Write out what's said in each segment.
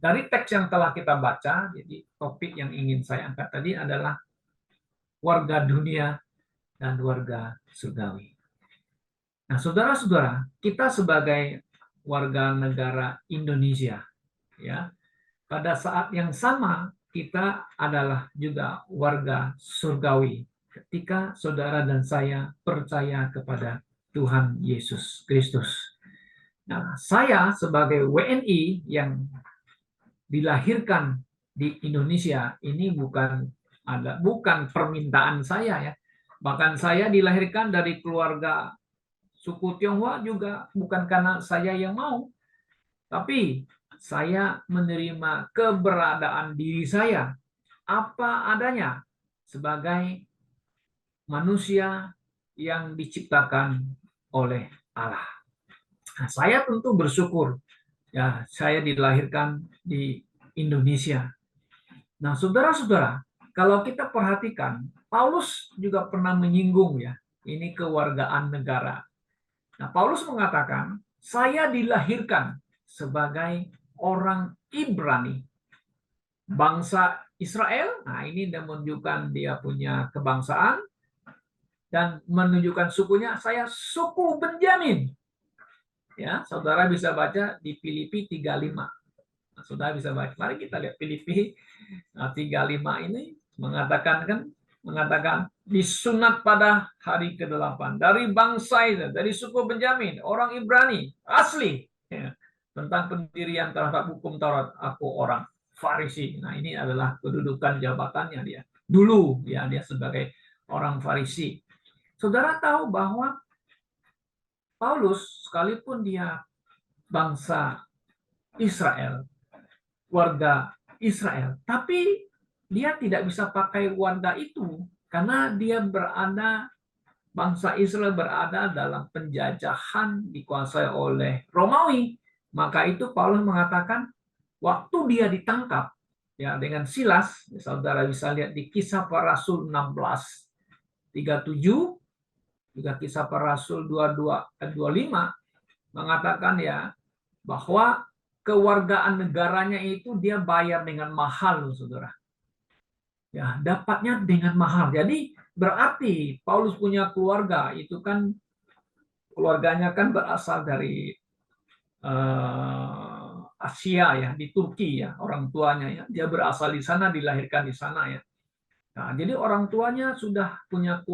Dari teks yang telah kita baca, jadi topik yang ingin saya angkat tadi adalah warga dunia dan warga surgawi. Nah, saudara-saudara, kita sebagai warga negara Indonesia, ya, pada saat yang sama kita adalah juga warga surgawi ketika saudara dan saya percaya kepada Tuhan Yesus Kristus. Nah, saya sebagai WNI yang dilahirkan di Indonesia ini bukan permintaan saya ya. Bahkan saya dilahirkan dari keluarga suku Tionghoa juga bukan karena saya yang mau, tapi saya menerima keberadaan diri saya apa adanya sebagai manusia yang diciptakan oleh Allah. Nah, saya tentu bersyukur ya saya dilahirkan di Indonesia. Nah, saudara-saudara, kalau kita perhatikan, Paulus juga pernah menyinggung ya, ini kewargaan negara. Nah, Paulus mengatakan, saya dilahirkan sebagai orang Ibrani, bangsa Israel. Nah, ini menunjukkan dia punya kebangsaan dan menunjukkan sukunya, saya suku Benjamin. Ya, saudara bisa baca di Filipi 35. Nah, saudara bisa baca. Mari kita lihat Filipi 35 ini mengatakan disunat pada hari ke-8 dari bangsa itu, dari suku Benjamin, orang Ibrani asli, ya, tentang pendirian terhadap hukum Taurat, aku orang Farisi. Nah, ini adalah kedudukan jabatannya dia dulu, ya, dia sebagai orang Farisi. Saudara tahu bahwa Paulus sekalipun dia bangsa Israel, warga Israel, tapi dia tidak bisa pakai warga itu karena dia bangsa Israel berada dalam penjajahan dikuasai oleh Romawi. Maka itu Paulus mengatakan waktu dia ditangkap ya dengan Silas, saudara bisa lihat di Kisah Para Rasul 16:37, juga Kisah Para Rasul 22:25 mengatakan ya bahwa kewargaan negaranya itu dia bayar dengan mahal, saudara. Ya, dapatnya dengan mahal. Jadi berarti Paulus punya keluarga itu kan keluarganya kan berasal dari Asia ya, di Turki ya, orang tuanya ya. Dia berasal di sana, dilahirkan di sana ya. Nah, jadi orang tuanya sudah punya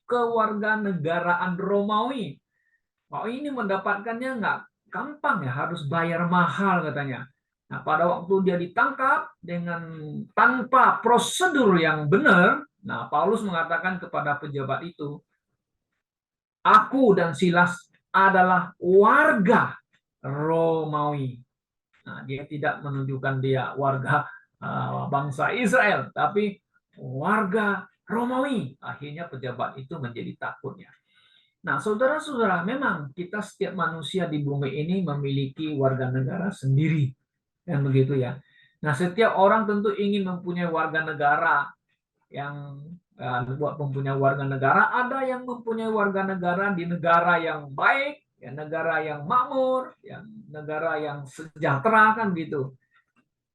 kewarganegaraan Romawi. Mau ini mendapatkannya nggak gampang ya, harus bayar mahal katanya. Nah, pada waktu dia ditangkap dengan tanpa prosedur yang benar, nah Paulus mengatakan kepada pejabat itu, aku dan Silas adalah warga Romawi. Nah, dia tidak menunjukkan dia warga bangsa Israel, tapi warga Romawi. Akhirnya pejabat itu menjadi takutnya. Nah, saudara-saudara, memang kita setiap manusia di bumi ini memiliki warga negara sendiri, kan begitu ya. Nah, setiap orang tentu ingin mempunyai warga negara yang buat mempunyai warga negara, ada yang mempunyai warga negara di negara yang baik, ya negara yang makmur, ya negara yang sejahtera kan gitu.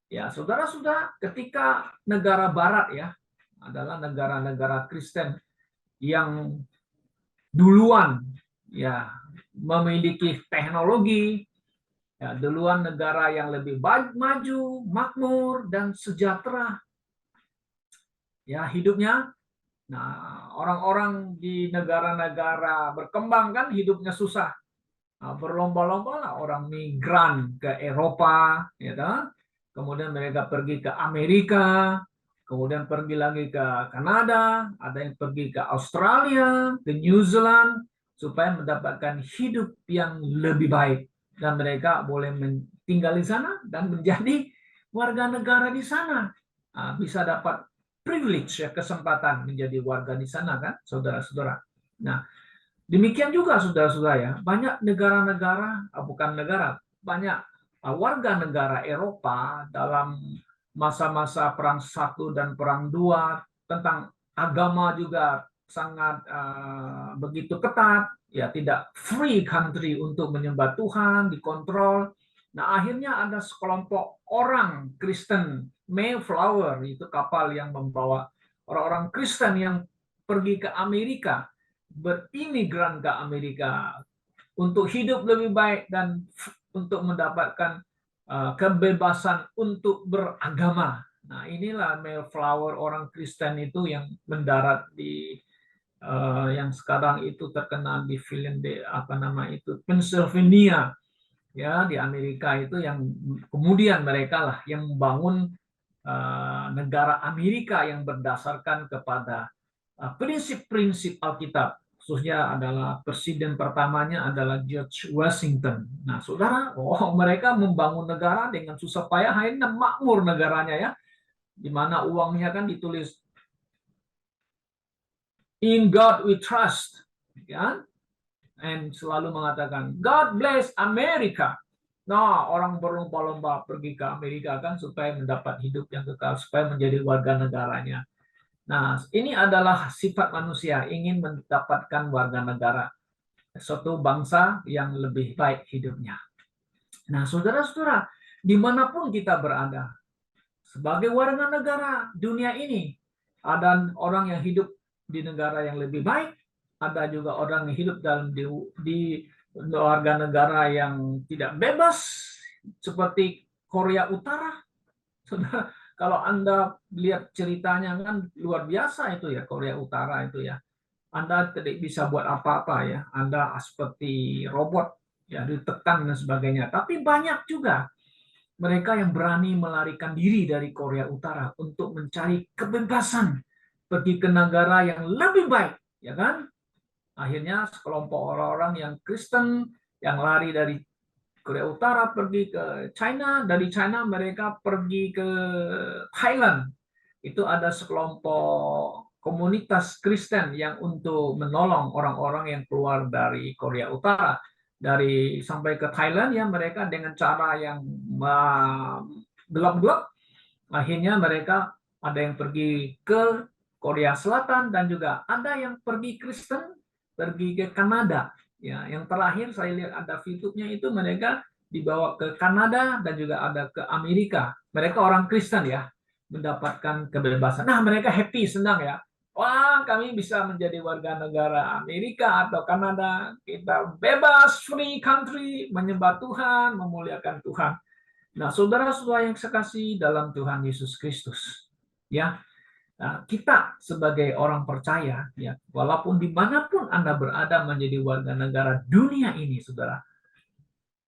Ya, saudara-saudara, ketika negara barat ya adalah negara-negara Kristen yang duluan ya memiliki teknologi, ya, duluan negara yang lebih maju, makmur dan sejahtera ya hidupnya. Nah, orang-orang di negara-negara berkembang kan hidupnya susah. Nah, berlomba-lomba lah orang migran ke Eropa, ya kan? Kemudian mereka pergi ke Amerika, kemudian pergi lagi ke Kanada, ada yang pergi ke Australia, ke New Zealand, supaya mendapatkan hidup yang lebih baik. Dan mereka boleh tinggal di sana dan menjadi warga negara di sana. Nah, bisa dapat privilege, ya, kesempatan menjadi warga di sana kan, saudara-saudara. Nah, demikian juga saudara-saudara ya, banyak negara-negara, bukan negara, banyak warga negara Eropa dalam masa-masa Perang Satu dan Perang Dua tentang agama juga sangat begitu ketat, ya tidak free country untuk menyembah Tuhan, dikontrol. Nah, akhirnya ada sekelompok orang Kristen, Mayflower, itu kapal yang membawa orang-orang Kristen yang pergi ke Amerika, berimigran ke Amerika untuk hidup lebih baik dan untuk mendapatkan kebebasan untuk beragama. Nah, inilah Mayflower, orang Kristen itu yang mendarat di yang sekarang itu terkenal di film di apa nama itu Pennsylvania, ya, di Amerika itu, yang kemudian mereka lah yang membangun negara Amerika yang berdasarkan kepada prinsip-prinsip Alkitab. Khususnya adalah presiden pertamanya adalah George Washington. Nah, saudara, mereka membangun negara dengan susah payah, akhirnya makmur negaranya, ya, di mana uangnya kan ditulis In God we trust, ya, dan selalu mengatakan God bless America. Nah, orang berlomba-lomba pergi ke Amerika kan supaya mendapat hidup yang kekal, supaya menjadi warga negaranya. Nah, ini adalah sifat manusia, ingin mendapatkan warga negara suatu bangsa yang lebih baik hidupnya. Nah, saudara-saudara, dimanapun kita berada, sebagai warga negara dunia ini, ada orang yang hidup di negara yang lebih baik, ada juga orang yang hidup dalam di warga negara yang tidak bebas, seperti Korea Utara. Saudara, kalau Anda lihat ceritanya kan luar biasa itu, ya, Korea Utara itu, ya. Anda tidak bisa buat apa-apa, ya. Anda seperti robot, ya, ditekan dan sebagainya. Tapi banyak juga mereka yang berani melarikan diri dari Korea Utara untuk mencari kebebasan, pergi ke negara yang lebih baik, ya kan? Akhirnya sekelompok orang-orang yang Kristen yang lari dari Korea Utara pergi ke China, dari China mereka pergi ke Thailand. Itu ada sekelompok komunitas Kristen yang untuk menolong orang-orang yang keluar dari Korea Utara. Dari sampai ke Thailand, ya, mereka dengan cara yang gelap-gelap, akhirnya mereka ada yang pergi ke Korea Selatan dan juga ada yang pergi Kristen pergi ke Kanada. Ya, yang terakhir saya lihat ada YouTube-nya itu mereka dibawa ke Kanada dan juga ada ke Amerika. Mereka orang Kristen, ya, mendapatkan kebebasan. Nah, mereka happy, senang, ya. Wah, kami bisa menjadi warga negara Amerika atau Kanada. Kita bebas, free country, menyembah Tuhan, memuliakan Tuhan. Nah, saudara-saudara yang sekasih dalam Tuhan Yesus Kristus, ya, nah, kita sebagai orang percaya, ya, walaupun dimanapun Anda berada menjadi warga negara dunia ini, saudara,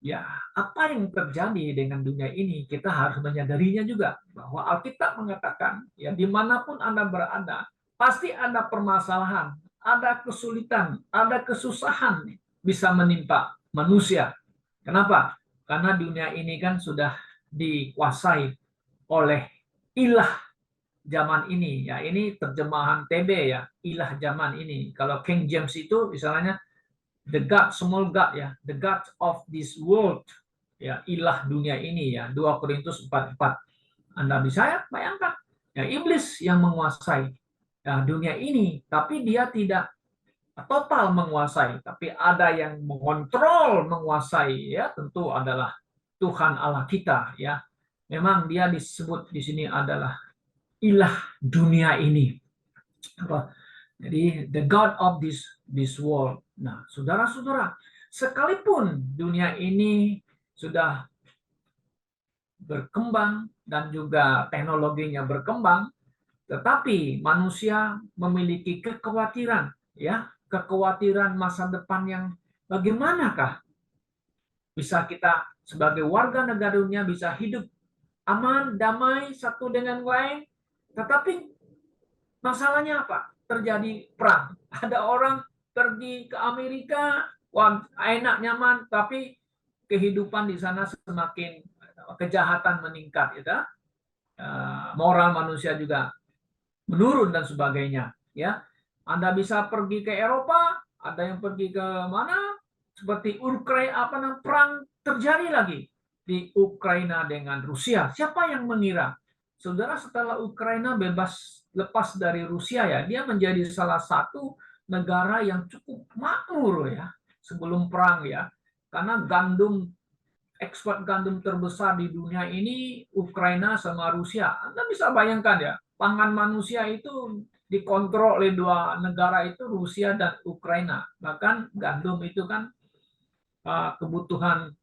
ya, apa yang terjadi dengan dunia ini kita harus menyadarinya juga, bahwa Alkitab mengatakan, ya, dimanapun Anda berada pasti ada permasalahan, ada kesulitan, ada kesusahan bisa menimpa manusia. Kenapa? Karena dunia ini kan sudah dikuasai oleh ilah zaman ini, ya. Ini terjemahan TB, ya, ilah zaman ini. Kalau King James itu misalnya the God, small God, ya, the God of this world, ya, ilah dunia ini, ya, 2 Korintus 4:4. Anda bisa, ya, bayangkan, ya, iblis yang menguasai, ya, dunia ini, tapi dia tidak total menguasai, tapi ada yang mengontrol, menguasai, ya, tentu adalah Tuhan Allah kita, ya. Memang dia disebut di sini adalah ilah dunia ini. Jadi the God of this world. Nah, saudara-saudara, sekalipun dunia ini sudah berkembang dan juga teknologinya berkembang, tetapi manusia memiliki kekhawatiran, ya, kekhawatiran masa depan yang bagaimanakah bisa kita sebagai warga negara dunia bisa hidup aman, damai satu dengan lain, tetapi masalahnya apa? Terjadi perang. Ada orang pergi ke Amerika, wah, enak, nyaman, tapi kehidupan di sana semakin kejahatan meningkat, ya. Moral manusia juga menurun dan sebagainya, ya. Anda bisa pergi ke Eropa, ada yang pergi ke mana? Seperti Ukraina, perang terjadi lagi di Ukraina dengan Rusia. Siapa yang mengira? Saudara, setelah Ukraina bebas lepas dari Rusia, ya, dia menjadi salah satu negara yang cukup makmur, ya, sebelum perang, ya. Karena gandum ekspor gandum terbesar di dunia ini Ukraina sama Rusia. Anda bisa bayangkan ya, pangan manusia itu dikontrol oleh dua negara itu, Rusia dan Ukraina. Bahkan gandum itu kan kebutuhan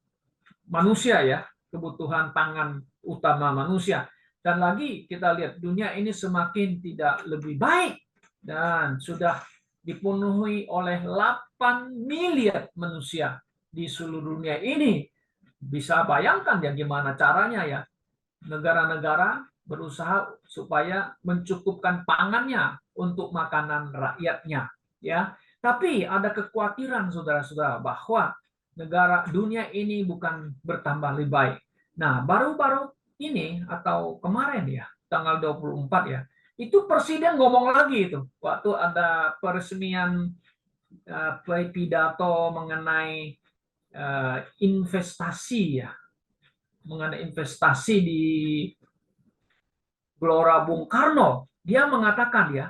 manusia ya, kebutuhan pangan utama manusia. Dan lagi kita lihat dunia ini semakin tidak lebih baik dan sudah dipenuhi oleh 8 miliar manusia di seluruh dunia ini. Bisa bayangkan ya gimana caranya ya negara-negara berusaha supaya mencukupkan pangannya untuk makanan rakyatnya ya. Tapi ada kekhawatiran saudara-saudara bahwa negara dunia ini bukan bertambah lebih baik. Nah, baru-baru ini atau kemarin ya, tanggal 24 ya, itu presiden ngomong lagi itu waktu ada peresmian pidato mengenai investasi ya, mengenai investasi di Gelora Bung Karno. Dia mengatakan ya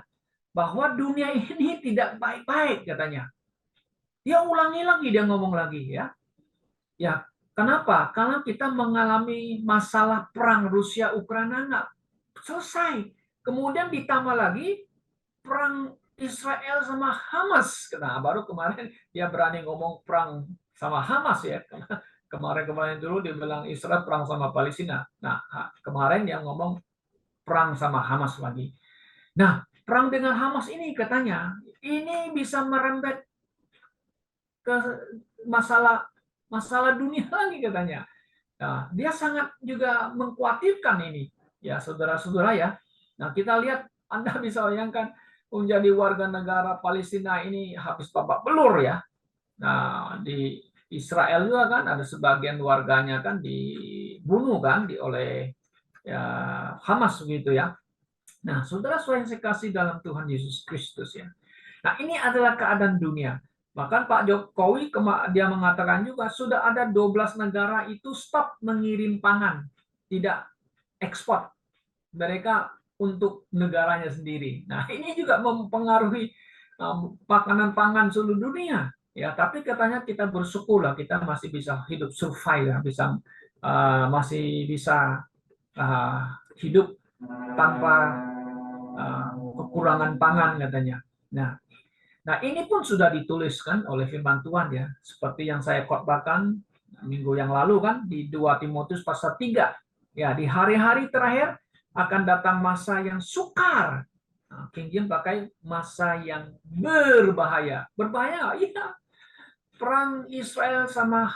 bahwa dunia ini tidak baik-baik katanya. Dia ulangi lagi, dia ngomong lagi ya. Ya, kenapa? Karena kita mengalami masalah perang Rusia Ukraina nggak selesai. Kemudian ditambah lagi perang Israel sama Hamas. Nah, baru kemarin dia berani ngomong perang sama Hamas ya. Kemarin-kemarin dulu dia bilang Israel perang sama Palestina. Nah, kemarin dia ngomong perang sama Hamas lagi. Nah, perang dengan Hamas ini katanya ini bisa merembet ke masalah dunia lagi katanya. Nah, dia sangat juga mengkhawatirkan ini, ya saudara-saudara ya. Nah, kita lihat Anda bisa bayangkan menjadi warga negara Palestina ini habis babak belur ya. Nah, di Israel juga kan ada sebagian warganya kan dibunuh kan oleh ya, Hamas begitu ya. Nah, saudara-saudara yang saya kasih dalam Tuhan Yesus Kristus ya. Nah, ini adalah keadaan dunia. Bahkan Pak Jokowi dia mengatakan juga sudah ada 12 negara itu stop mengirim pangan, tidak ekspor. Mereka untuk negaranya sendiri. Nah, ini juga mempengaruhi makanan pangan seluruh dunia. Ya, tapi katanya kita bersyukurlah kita masih bisa hidup survive ya, bisa masih bisa hidup tanpa kekurangan pangan katanya. Nah, ini pun sudah dituliskan oleh firman Tuhan ya, seperti yang saya khotbahkan minggu yang lalu kan di 2 Timotius pasal 3. Ya, di hari-hari terakhir akan datang masa yang sukar. Nah, King James pakai masa yang berbahaya. Berbahaya, iya. Perang Israel sama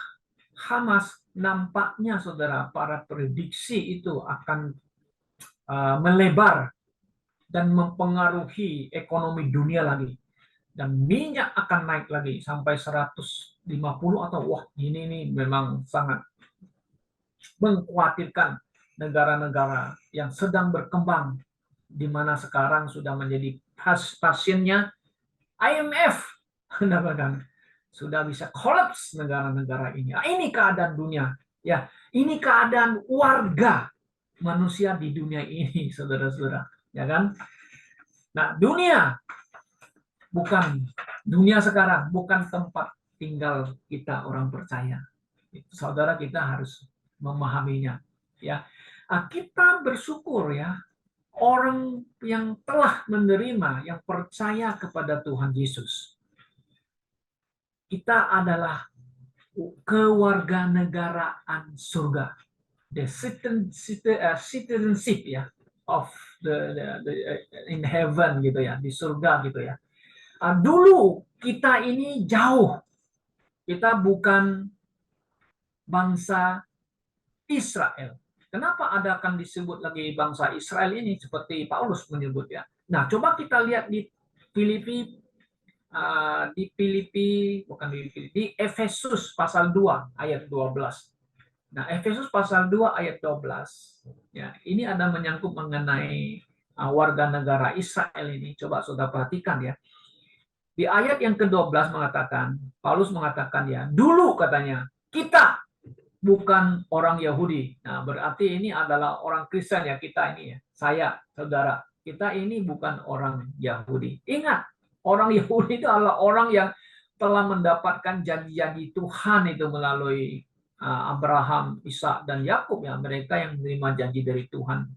Hamas nampaknya saudara, para prediksi itu akan melebar dan mempengaruhi ekonomi dunia lagi. Dan minyak akan naik lagi sampai 150 atau wah ini nih memang sangat mengkhawatirkan negara-negara yang sedang berkembang di mana sekarang sudah menjadi pasiennya IMF. Sudah bisa kolaps negara-negara ini. Nah, ini keadaan dunia. Ya, ini keadaan warga manusia di dunia ini, saudara-saudara. Ya kan? Nah, dunia sekarang bukan tempat tinggal kita orang percaya. Saudara, kita harus memahaminya. Ya, kita bersyukur ya orang yang telah menerima, yang percaya kepada Tuhan Yesus. Kita adalah kewarganegaraan surga, the citizenship ya of the in heaven gitu ya, di surga gitu ya. Dulu kita ini jauh, kita bukan bangsa Israel. Kenapa ada akan disebut lagi bangsa Israel ini seperti Paulus menyebut ya. Nah, coba kita lihat di Filipi di Efesus pasal 2 ayat 12. Nah, Efesus pasal 2 ayat 12. Ya, ini ada menyangkut mengenai warga negara Israel ini. Coba saudara perhatikan ya. Di ayat yang ke-12 mengatakan, Paulus mengatakan ya, dulu katanya, kita bukan orang Yahudi. Nah, berarti ini adalah orang Kristen ya kita ini ya. Saya, saudara, kita ini bukan orang Yahudi. Ingat, orang Yahudi itu adalah orang yang telah mendapatkan janji-janji Tuhan itu melalui Abraham, Ishak dan Yakub, ya, mereka yang menerima janji dari Tuhan,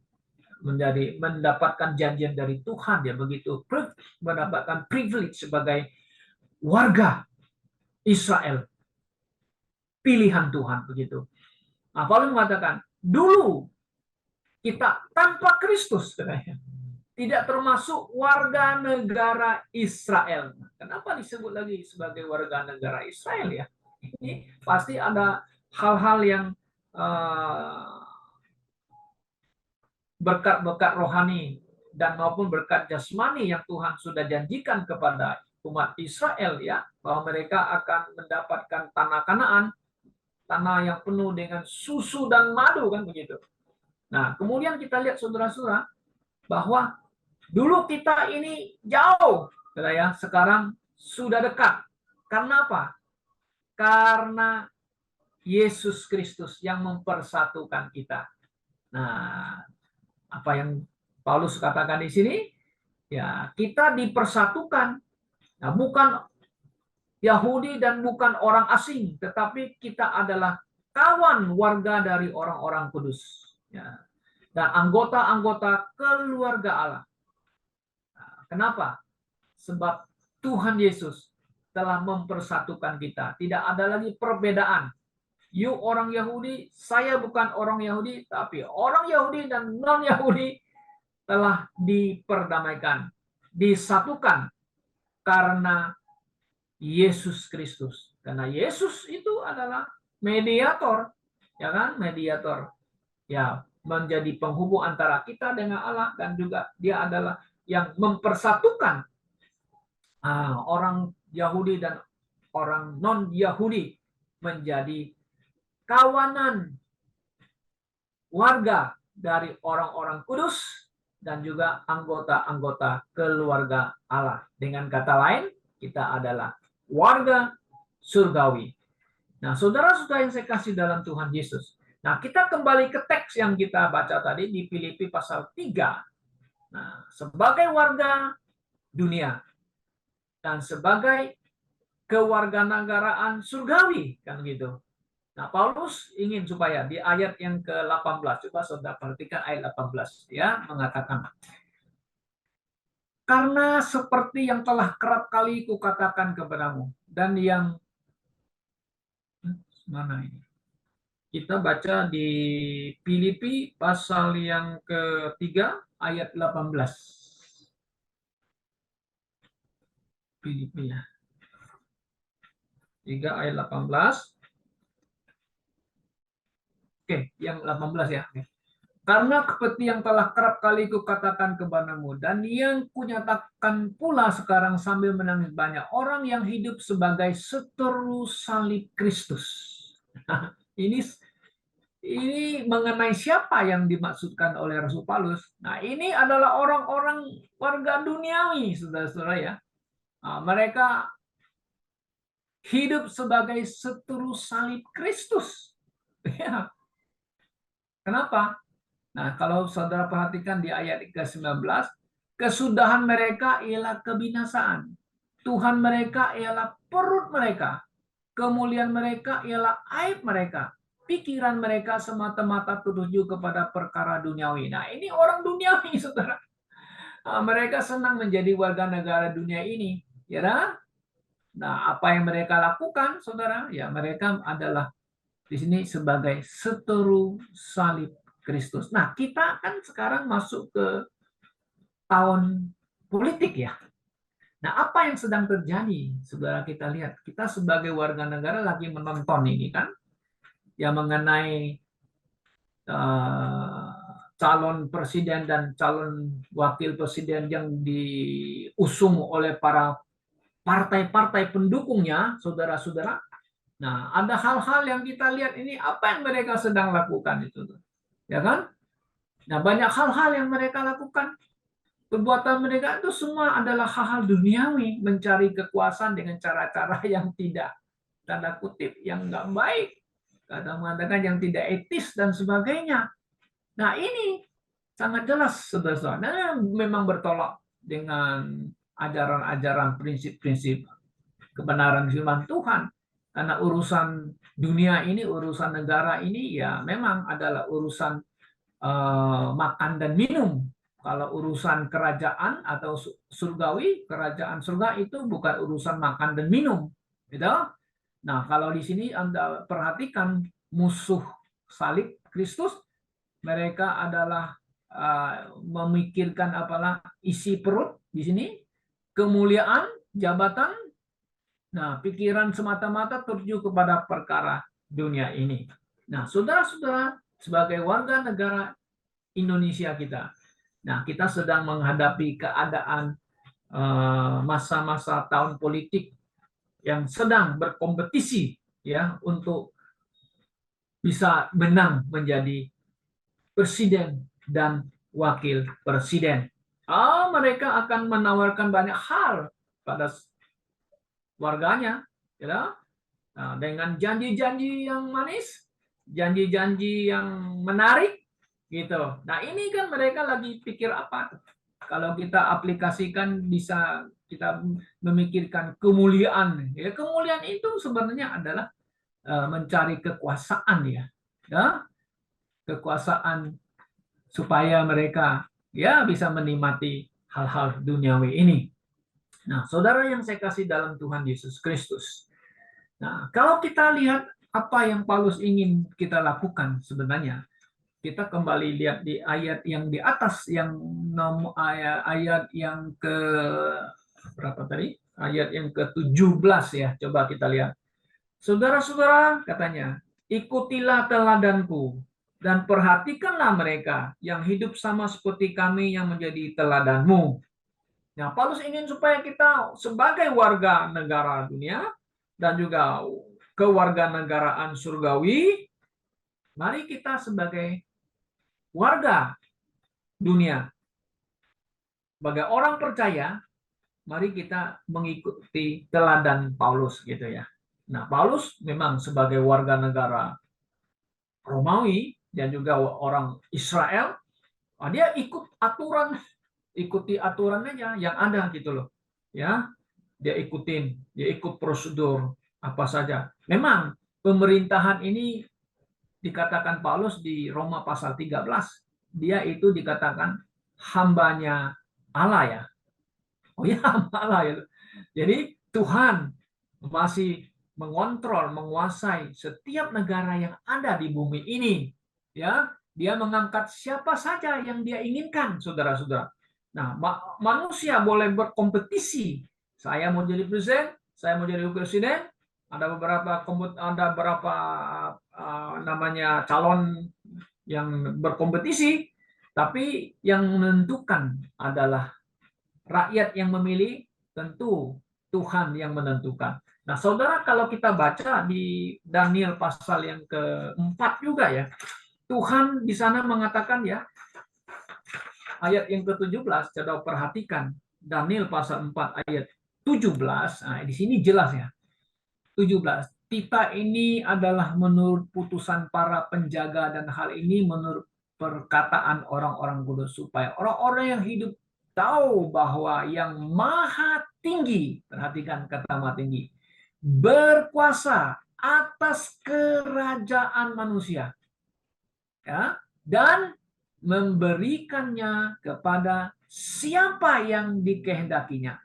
mendapatkan janjian dari Tuhan, ya, begitu mendapatkan privilege sebagai warga Israel, pilihan Tuhan, begitu. Nah, Paulus mengatakan, dulu kita tanpa Kristus, katanya, tidak termasuk warga negara Israel. Kenapa disebut lagi sebagai warga negara Israel, ya? Ini pasti ada hal-hal yang berkat-berkat rohani dan maupun berkat jasmani yang Tuhan sudah janjikan kepada umat Israel, ya, bahwa mereka akan mendapatkan tanah Kanaan, tanah yang penuh dengan susu dan madu, kan begitu. Nah, kemudian kita lihat saudara-saudara bahwa dulu kita ini jauh, ya, sekarang sudah dekat. Karena apa? Karena Yesus Kristus yang mempersatukan kita. Nah, apa yang Paulus katakan di sini, ya, kita dipersatukan. Nah, bukan Yahudi dan bukan orang asing, tetapi kita adalah kawan warga dari orang-orang kudus, ya, dan anggota-anggota keluarga Allah. Nah, kenapa? Sebab Tuhan Yesus telah mempersatukan kita. Tidak ada lagi perbedaan. You orang Yahudi, saya bukan orang Yahudi, tapi orang Yahudi dan non-Yahudi telah diperdamaikan, disatukan karena Yesus Kristus. Karena Yesus itu adalah mediator, ya kan? Mediator. Ya, menjadi penghubung antara kita dengan Allah, dan juga dia adalah yang mempersatukan orang Yahudi dan orang non-Yahudi menjadi kawanan warga dari orang-orang kudus dan juga anggota-anggota keluarga Allah. Dengan kata lain, kita adalah warga surgawi. Nah, saudara-saudara yang saya kasih dalam Tuhan Yesus. Nah, kita kembali ke teks yang kita baca tadi di Filipi pasal 3. Nah, sebagai warga dunia dan sebagai kewarganegaraan surgawi, kan gitu. Nah, Paulus ingin supaya di ayat yang ke-18, coba saudara perhatikan ayat 18, ya, mengatakan, karena seperti yang telah kerap kali kukatakan kepadamu, dan yang mana ini? Kita baca di Filipi pasal yang ketiga ayat 18. Filipi, ya. 3 ayat 18. Oke, yang 18, ya. Oke. Karena seperti yang telah kerap kali kukatakan kepadamu, dan yang kunyatakan pula sekarang sambil menangis banyak orang yang hidup sebagai seteru salib Kristus. Ini mengenai siapa yang dimaksudkan oleh Rasul Paulus. Nah, ini adalah orang-orang warga duniawi, saudara-saudara, ya. Nah, mereka hidup sebagai seteru salib Kristus. Ya. Kenapa? Nah, kalau saudara perhatikan di ayat ke-19, kesudahan mereka ialah kebinasaan. Tuhan mereka ialah perut mereka. Kemuliaan mereka ialah aib mereka. Pikiran mereka semata-mata tertuju kepada perkara duniawi. Nah, ini orang duniawi, saudara. Nah, mereka senang menjadi warga negara dunia ini. Ya, nah, apa yang mereka lakukan, saudara? Ya, mereka adalah di sini sebagai seteru salib Kristus. Nah, kita kan sekarang masuk ke tahun politik, ya. Nah, apa yang sedang terjadi? Saudara, kita lihat. Kita sebagai warga negara lagi menonton ini, kan? Ya, mengenai calon presiden dan calon wakil presiden yang diusung oleh para partai-partai pendukungnya, saudara-saudara. Nah, ada hal-hal yang kita lihat ini, apa yang mereka sedang lakukan itu, ya kan? Nah, banyak hal-hal yang mereka lakukan. Perbuatan mereka itu semua adalah hal-hal duniawi, mencari kekuasaan dengan cara-cara yang tidak, tanda kutip, yang nggak baik, kadang mengatakan yang tidak etis dan sebagainya. Nah, ini sangat jelas, saudara-saudara. Nah, memang bertolak dengan ajaran-ajaran prinsip-prinsip kebenaran firman Tuhan. Karena urusan dunia ini, urusan negara ini ya memang adalah urusan makan dan minum. Kalau urusan kerajaan atau surgawi, kerajaan surga itu bukan urusan makan dan minum, gitu. Nah, kalau di sini Anda perhatikan musuh salib Kristus, mereka adalah memikirkan apalah isi perut di sini, kemuliaan, jabatan. Nah, pikiran semata-mata tertuju kepada perkara dunia ini. Nah, saudara-saudara, sebagai warga negara Indonesia kita, nah kita sedang menghadapi keadaan masa-masa tahun politik yang sedang berkompetisi ya untuk bisa menang menjadi presiden dan wakil presiden. Mereka akan menawarkan banyak hal pada warganya, ya. Nah, dengan janji-janji yang manis, janji-janji yang menarik, gitu. Nah, ini kan mereka lagi pikir apa? Kalau kita aplikasikan bisa kita memikirkan kemuliaan. Ya, kemuliaan itu sebenarnya adalah mencari kekuasaan ya. Ya, kekuasaan supaya mereka ya bisa menikmati hal-hal duniawi ini. Nah, saudara yang saya kasih dalam Tuhan Yesus Kristus. Nah, kalau kita lihat apa yang Paulus ingin kita lakukan sebenarnya, kita kembali lihat di ayat yang di atas, yang ayat yang ke berapa tadi? Ayat yang ke-17 ya. Coba kita lihat. Saudara-saudara, katanya, ikutilah teladanku dan perhatikanlah mereka yang hidup sama seperti kami yang menjadi teladanmu. Nah, Paulus ingin supaya kita sebagai warga negara dunia dan juga kewarganegaraan surgawi, mari kita sebagai warga dunia, sebagai orang percaya, mari kita mengikuti teladan Paulus gitu ya. Nah, Paulus memang sebagai warga negara Romawi dan juga orang Israel, dia ikuti aturan aja yang ada gitu loh. Ya, dia ikut prosedur apa saja. Memang pemerintahan ini dikatakan Paulus di Roma pasal 13, dia itu dikatakan hambanya Allah ya. Oh ya, hamba Allah ya. Jadi Tuhan masih mengontrol, menguasai setiap negara yang ada di bumi ini. Ya, dia mengangkat siapa saja yang dia inginkan, saudara-saudara. Nah, manusia boleh berkompetisi. Saya mau jadi presiden, saya mau jadi presiden. Ada beberapa namanya calon yang berkompetisi, tapi yang menentukan adalah rakyat yang memilih, tentu Tuhan yang menentukan. Nah, saudara, kalau kita baca di Daniel pasal yang keempat juga ya, Tuhan di sana mengatakan ya, ayat yang ke-17, coba perhatikan, Daniel pasal 4 ayat 17, nah di sini jelas ya, 17. Tita ini adalah menurut putusan para penjaga dan hal ini menurut perkataan orang-orang kudus supaya orang-orang yang hidup tahu bahwa yang maha tinggi, perhatikan kata maha tinggi, berkuasa atas kerajaan manusia, ya, dan memberikannya kepada siapa yang dikehendakinya.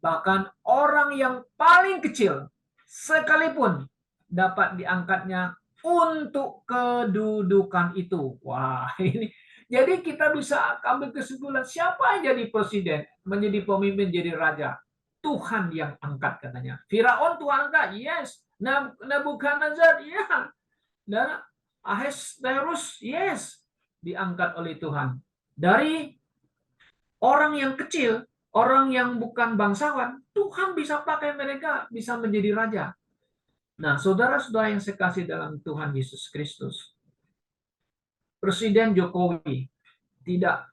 Bahkan orang yang paling kecil sekalipun dapat diangkatnya untuk kedudukan itu. Wah, ini jadi kita bisa ambil kesimpulan siapa yang jadi presiden, menjadi pemimpin, jadi raja. Tuhan yang angkat katanya. Firaun Tuhan angkat, yes. Nebukadnezar, iya. Dan Ahasverus, yes. Diangkat oleh Tuhan. Dari orang yang kecil, orang yang bukan bangsawan, Tuhan bisa pakai mereka, bisa menjadi raja. Nah, saudara-saudara yang saya kasih dalam Tuhan Yesus Kristus, Presiden Jokowi tidak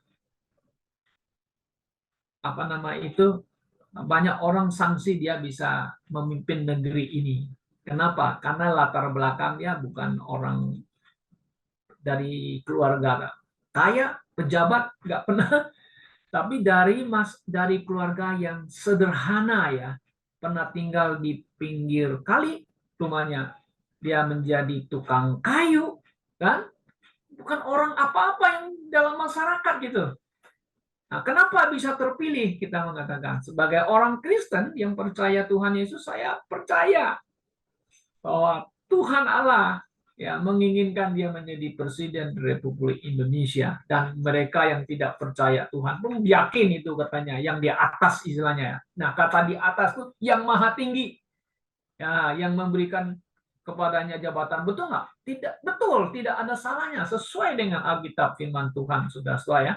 banyak orang sanksi dia bisa memimpin negeri ini. Kenapa? Karena latar belakangnya bukan orang dari keluarga kaya, pejabat, nggak pernah, tapi dari keluarga yang sederhana ya, pernah tinggal di pinggir kali, rumahnya dia menjadi tukang kayu, kan? Bukan orang apa-apa yang dalam masyarakat gitu. Nah, kenapa bisa terpilih? Kita mengatakan sebagai orang Kristen yang percaya Tuhan Yesus, saya percaya bahwa Tuhan Allah ya menginginkan dia menjadi presiden Republik Indonesia, dan mereka yang tidak percaya Tuhan pun yakin itu, katanya yang di atas istilahnya. Nah, kata di atas itu yang maha tinggi ya, yang memberikan kepadanya jabatan. Betul nggak? Tidak, betul, tidak ada salahnya, sesuai dengan Alkitab firman Tuhan, saudara-saudara ya.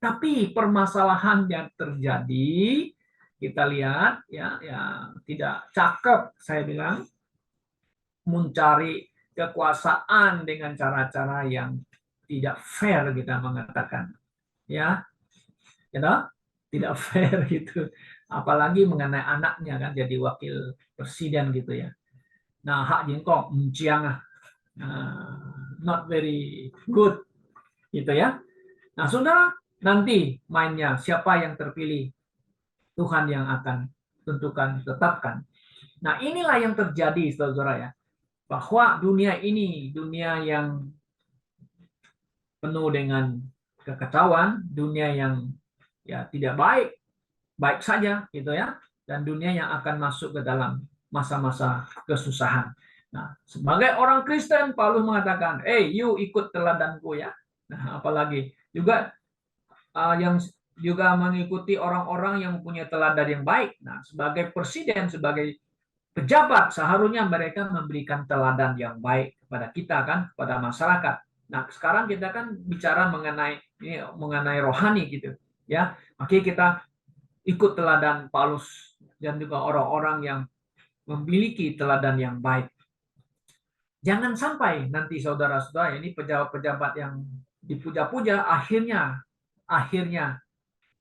Tapi permasalahan yang terjadi, kita lihat ya, ya tidak cakep, saya bilang, mencari kekuasaan dengan cara-cara yang tidak fair, kita mengatakan ya, you, tidak fair gitu. Apalagi mengenai anaknya kan jadi wakil presiden gitu ya. Nah, hak jengkok, not very good gitu ya. Nah, saudara, nanti mainnya siapa yang terpilih, Tuhan yang akan tentukan, tetapkan. Nah, inilah yang terjadi, saudara ya, bahwa dunia ini dunia yang penuh dengan kekacauan, dunia yang ya tidak baik, baik saja gitu ya, dan dunia yang akan masuk ke dalam masa-masa kesusahan. Nah, sebagai orang Kristen, Paulus mengatakan, you ikut teladanku ya. Nah, apalagi juga yang juga mengikuti orang-orang yang punya teladan yang baik. Nah, sebagai presiden, sebagai pejabat, seharusnya mereka memberikan teladan yang baik kepada kita kan, kepada masyarakat. Nah, sekarang kita kan bicara mengenai rohani gitu, ya. Makanya kita ikut teladan Paulus dan juga orang-orang yang memiliki teladan yang baik. Jangan sampai nanti saudara-saudara ini pejabat-pejabat yang dipuja-puja akhirnya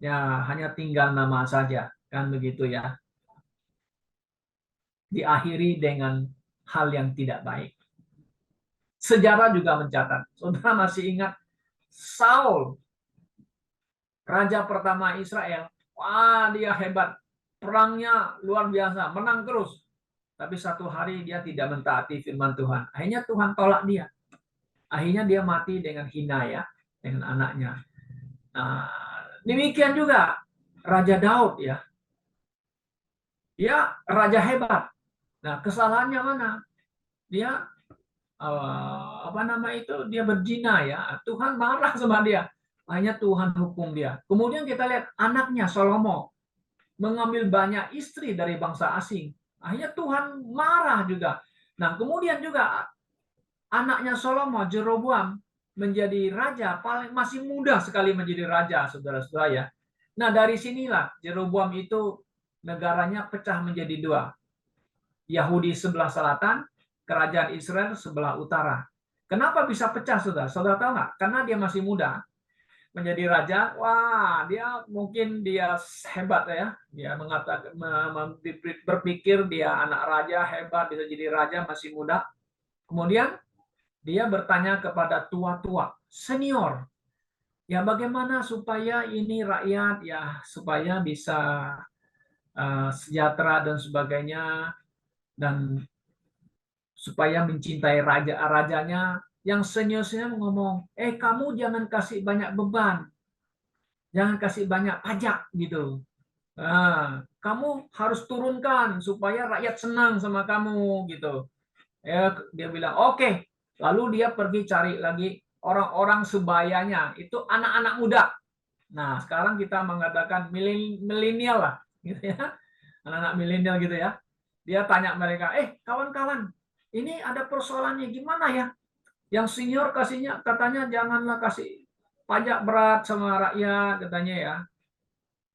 ya hanya tinggal nama saja, kan begitu ya. Diakhiri dengan hal yang tidak baik. Sejarah juga mencatat. Saudara masih ingat Saul, raja pertama Israel? Wah, dia hebat. Perangnya luar biasa, menang terus. Tapi satu hari dia tidak mentaati firman Tuhan. Akhirnya Tuhan tolak dia. Akhirnya dia mati dengan hina ya, dengan anaknya. Nah, demikian juga Raja Daud ya. Dia raja hebat. Nah, kesalahannya mana? Dia apa nama itu? Dia berzina ya. Tuhan marah sama dia. Hanya Tuhan hukum dia. Kemudian kita lihat anaknya Salomo mengambil banyak istri dari bangsa asing. Akhirnya Tuhan marah juga. Nah, kemudian juga anaknya Salomo, Jeroboam, menjadi raja, masih muda sekali menjadi raja, saudara-saudara ya. Nah, dari sinilah Jeroboam itu negaranya pecah menjadi dua. Yahudi sebelah selatan, kerajaan Israel sebelah utara. Kenapa bisa pecah, saudara? Saudara tahu nggak? Karena dia masih muda menjadi raja. Wah, dia mungkin dia hebat ya. Dia mengatakan berpikir dia anak raja hebat, bisa jadi raja masih muda. Kemudian dia bertanya kepada tua-tua, senior, ya bagaimana supaya ini rakyat ya supaya bisa sejahtera dan sebagainya, dan supaya mencintai rajanya. Yang senior-senior ngomong, kamu jangan kasih banyak beban, jangan kasih banyak pajak gitu. Nah, kamu harus turunkan supaya rakyat senang sama kamu gitu. Dia bilang oke. Lalu dia pergi cari lagi orang-orang sebayanya, itu anak-anak muda. Nah, sekarang kita mengatakan milenial lah, gitu ya. Anak-anak milenial gitu ya. Dia tanya mereka, kawan-kawan, ini ada persoalannya gimana ya? Yang senior katanya janganlah kasih pajak berat sama rakyat, katanya ya.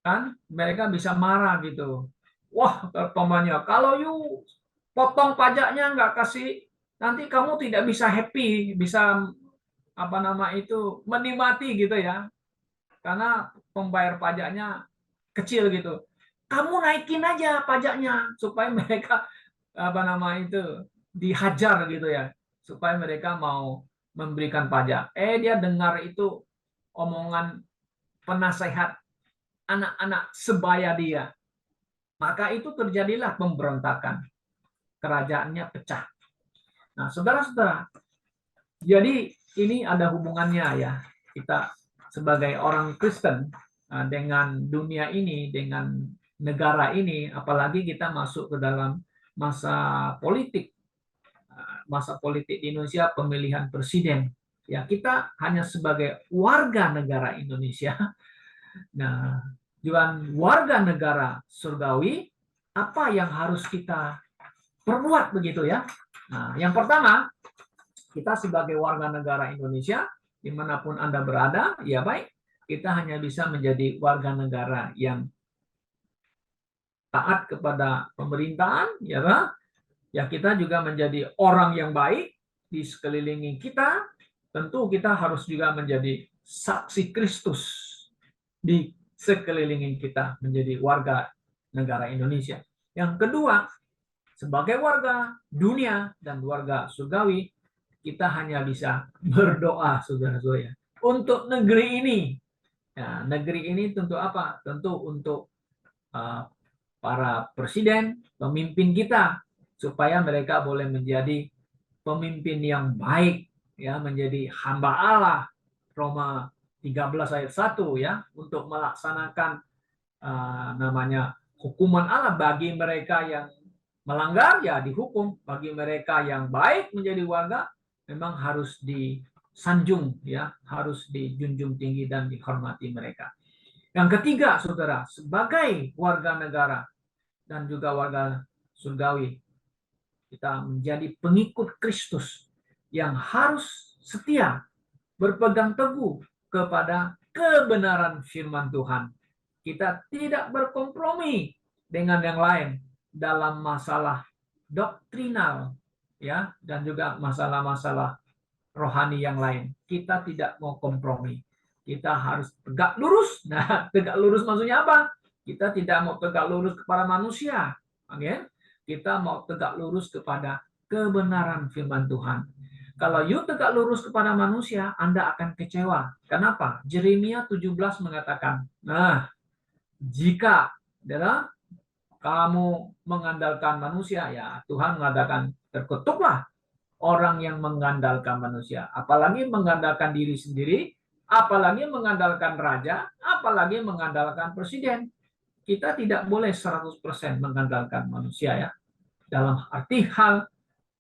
Kan mereka bisa marah gitu. Wah, temannya, kalau you potong pajaknya nggak kasih, nanti kamu tidak bisa happy, bisa apa nama itu menikmati gitu ya, karena pembayar pajaknya kecil gitu. Kamu naikin aja pajaknya supaya mereka apa nama itu dihajar gitu ya, supaya mereka mau memberikan pajak. Dia dengar itu omongan penasehat anak-anak sebaya dia. Maka itu terjadilah pemberontakan. kerajaannya pecah. Nah, saudara-saudara, jadi ini ada hubungannya ya, kita sebagai orang Kristen dengan dunia ini, dengan negara ini, apalagi kita masuk ke dalam masa politik. Masa politik di Indonesia, pemilihan presiden. Ya, kita hanya sebagai warga negara Indonesia. Nah, juga warga negara surgawi, apa yang harus kita perbuat begitu ya? Nah, yang pertama, kita sebagai warga negara Indonesia, dimanapun Anda berada, ya baik, kita hanya bisa menjadi warga negara yang taat kepada pemerintahan, ya kan? Ya, kita juga menjadi orang yang baik di sekeliling kita. Tentu kita harus juga menjadi saksi Kristus di sekeliling kita, menjadi warga negara Indonesia. Yang kedua, sebagai warga dunia dan warga surgawi, kita hanya bisa berdoa, saudara-saudara, untuk negeri ini. Ya, negeri ini tentu apa? Tentu untuk para presiden, pemimpin kita, supaya mereka boleh menjadi pemimpin yang baik, ya, menjadi hamba Allah. Roma 13 ayat 1 ya, untuk melaksanakan namanya hukuman Allah bagi mereka yang melanggar, ya dihukum. Bagi mereka yang baik menjadi warga, memang harus disanjung, ya, harus dijunjung tinggi dan dihormati mereka. Yang ketiga, saudara, sebagai warga negara dan juga warga surgawi, kita menjadi pengikut Kristus yang harus setia, berpegang teguh kepada kebenaran firman Tuhan. Kita tidak berkompromi dengan yang lain dalam masalah doktrinal, ya, dan juga masalah-masalah rohani yang lain. Kita tidak mau kompromi. Kita harus tegak lurus. Nah, tegak lurus maksudnya apa? Kita tidak mau tegak lurus kepada manusia. Oke? Kita mau tegak lurus kepada kebenaran firman Tuhan. Kalau you tegak lurus kepada manusia, Anda akan kecewa. Kenapa? Yeremia 17 mengatakan, nah, jika adalah kamu mengandalkan manusia, ya Tuhan mengatakan, terkutuklah orang yang mengandalkan manusia. Apalagi mengandalkan diri sendiri, apalagi mengandalkan raja, apalagi mengandalkan presiden. Kita tidak boleh 100% mengandalkan manusia ya. Dalam arti hal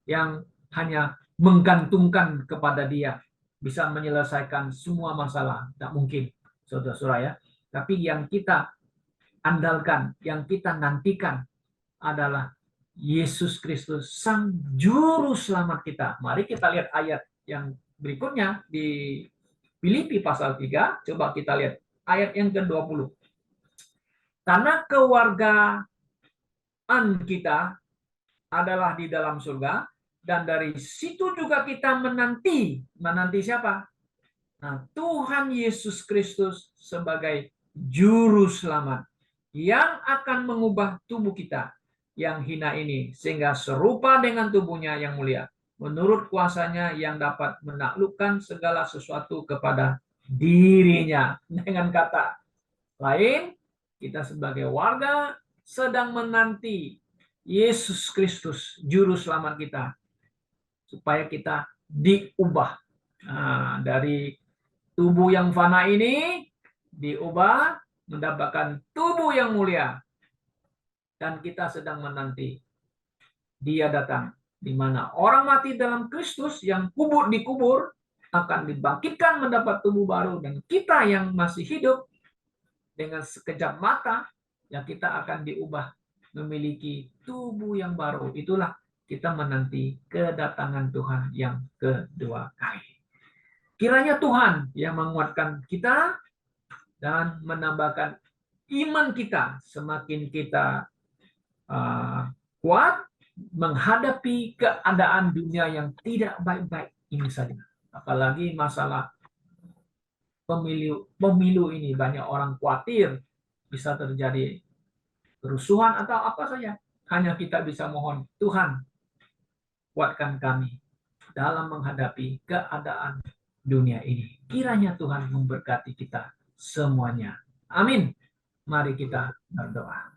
yang hanya menggantungkan kepada dia bisa menyelesaikan semua masalah. Tidak mungkin, saudara-saudara ya. Tapi yang kita andalkan, yang kita nantikan adalah Yesus Kristus, Sang Juru Selamat kita. Mari kita lihat ayat yang berikutnya di Filipi pasal 3. Coba kita lihat ayat yang ke-20. Karena kewargaan kita adalah di dalam surga, dan dari situ juga kita menanti siapa? Nah, Tuhan Yesus Kristus sebagai Juru Selamat yang akan mengubah tubuh kita yang hina ini sehingga serupa dengan tubuhnya yang mulia, menurut kuasanya yang dapat menaklukkan segala sesuatu kepada dirinya. Dengan kata lain, kita sebagai warga sedang menanti Yesus Kristus, Juru Selamat kita, supaya kita diubah. Nah, dari tubuh yang fana ini diubah mendapatkan tubuh yang mulia. Dan kita sedang menanti dia datang, di mana orang mati dalam Kristus yang dikubur akan dibangkitkan mendapat tubuh baru, dan kita yang masih hidup dengan sekejap mata, ya kita akan diubah memiliki tubuh yang baru. Itulah kita menanti kedatangan Tuhan yang kedua kali. Kiranya Tuhan yang menguatkan kita dan menambahkan iman kita, semakin kita kuat menghadapi keadaan dunia yang tidak baik-baik ini saja. Apalagi masalah pemilu ini, banyak orang khawatir bisa terjadi kerusuhan atau apa saja. Hanya kita bisa mohon, Tuhan kuatkan kami dalam menghadapi keadaan dunia ini. Kiranya Tuhan memberkati kita semuanya. Amin. Mari kita berdoa.